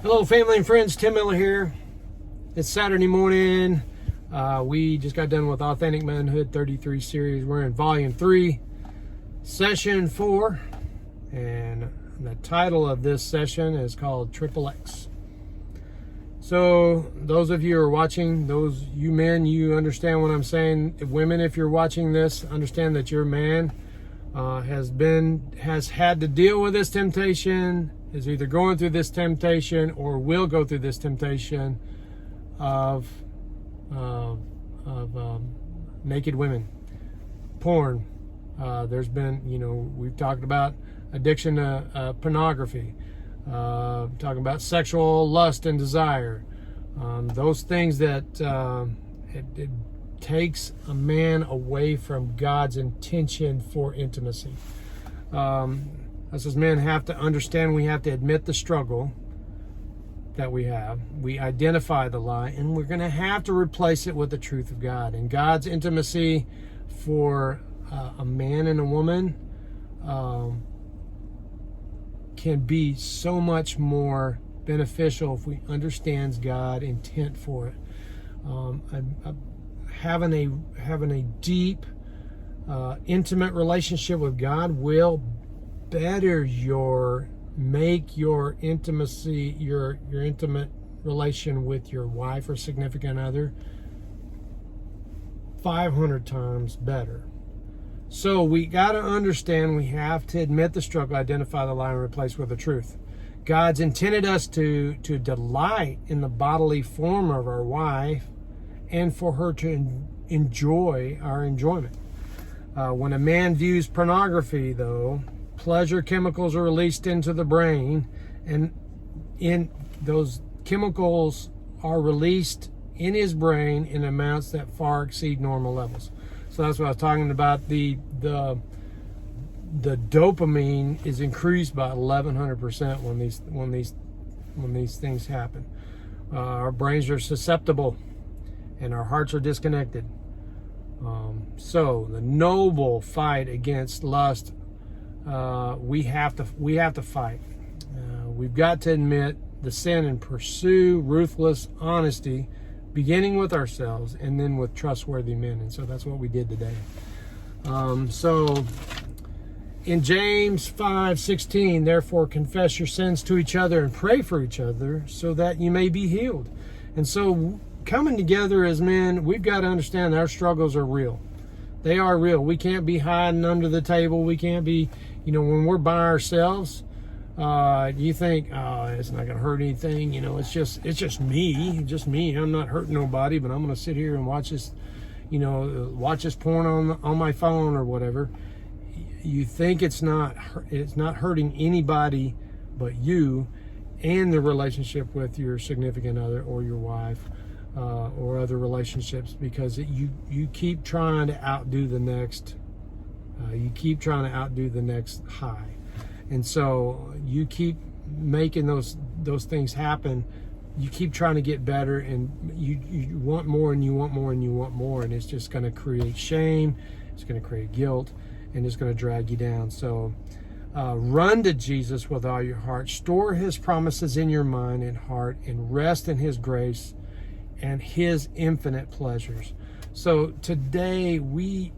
Hello, family and friends. Tim Miller here. It's Saturday morning. We just got done with Authentic Manhood 33 series. We're in Volume 3, Session 4. And the title of this session is called XXX. So, those of you who are watching, those you men, you understand what I'm saying. Women, if you're watching this, understand that your man has had to deal with this temptation, is either going through this temptation or will go through this temptation of naked women, porn. There's been, we've talked about addiction to pornography, talking about sexual lust and desire, those things that it takes a man away from God's intention for intimacy. Us as men have to understand, we have to admit the struggle that we have. We identify the lie, and we're going to have to replace it with the truth of God. And God's intimacy for a man and a woman can be so much more beneficial if we understand God's intent for it. Having a deep, intimate relationship with God will make your intimacy, your intimate relation with your wife or significant other 500 times better. So we got to understand, we have to admit the struggle, identify the lie, and replace with the truth. God's intended us to delight in the bodily form of our wife and for her to enjoy our enjoyment. When a man views pornography, though, pleasure chemicals are released into the brain, and those chemicals are released in his brain in amounts that far exceed normal levels. So that's what I was talking about. The dopamine is increased by 1,100% when these things happen. Our brains are susceptible, and our hearts are disconnected. So the noble fight against lust, we have to fight. We've got to admit the sin and pursue ruthless honesty, beginning with ourselves and then with trustworthy men. And so that's what we did today. So in James 5:16, therefore confess your sins to each other and pray for each other so that you may be healed. And so coming together as men, we've got to understand our struggles are real. They are real. We can't be hiding under the table. We can't be, when we're by ourselves, you think, oh, it's not going to hurt anything. It's just me. I'm not hurting nobody, but I'm going to sit here and watch this, watch this porn on my phone or whatever. You think it's not hurting anybody but you and the relationship with your significant other or your wife. Or other relationships, because you keep trying to outdo the next high, and so you keep making those things happen. You keep trying to get better, and you want more, and you want more, and you want more, and it's just going to create shame, it's going to create guilt, and it's going to drag you down. So run to Jesus with all your heart, store his promises in your mind and heart, and rest in his grace and his infinite pleasures. So today we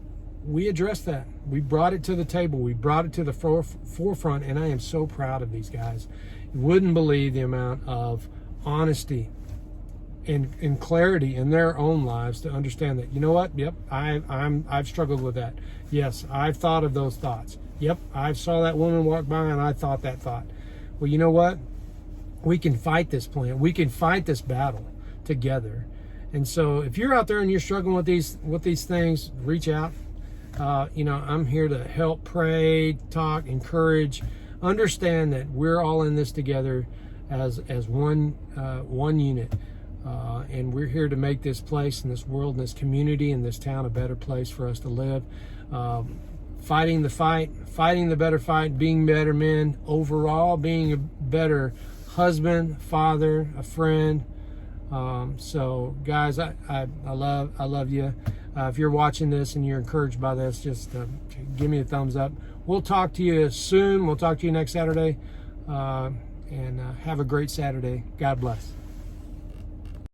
addressed that. We brought it to the table. We brought it to the forefront, and I am so proud of these guys. You wouldn't believe the amount of honesty and clarity in their own lives to understand that, you know what? Yep, I've struggled with that. Yes, I've thought of those thoughts. Yep, I saw that woman walk by and I thought that thought. Well, you know what? We can fight this plan. We can fight this battle together. And so if you're out there and you're struggling with these things, reach out. I'm here to help, pray, talk, encourage. Understand that we're all in this together as one unit, and we're here to make this place and this world and this community and this town a better place for us to live. Fighting the fight, fighting the better fight, being better men overall, being a better husband, father, a friend. So guys, I love you. If you're watching this and you're encouraged by this, just give me a thumbs up. We'll talk to you soon. We'll talk to you next Saturday. and have a great Saturday. God bless.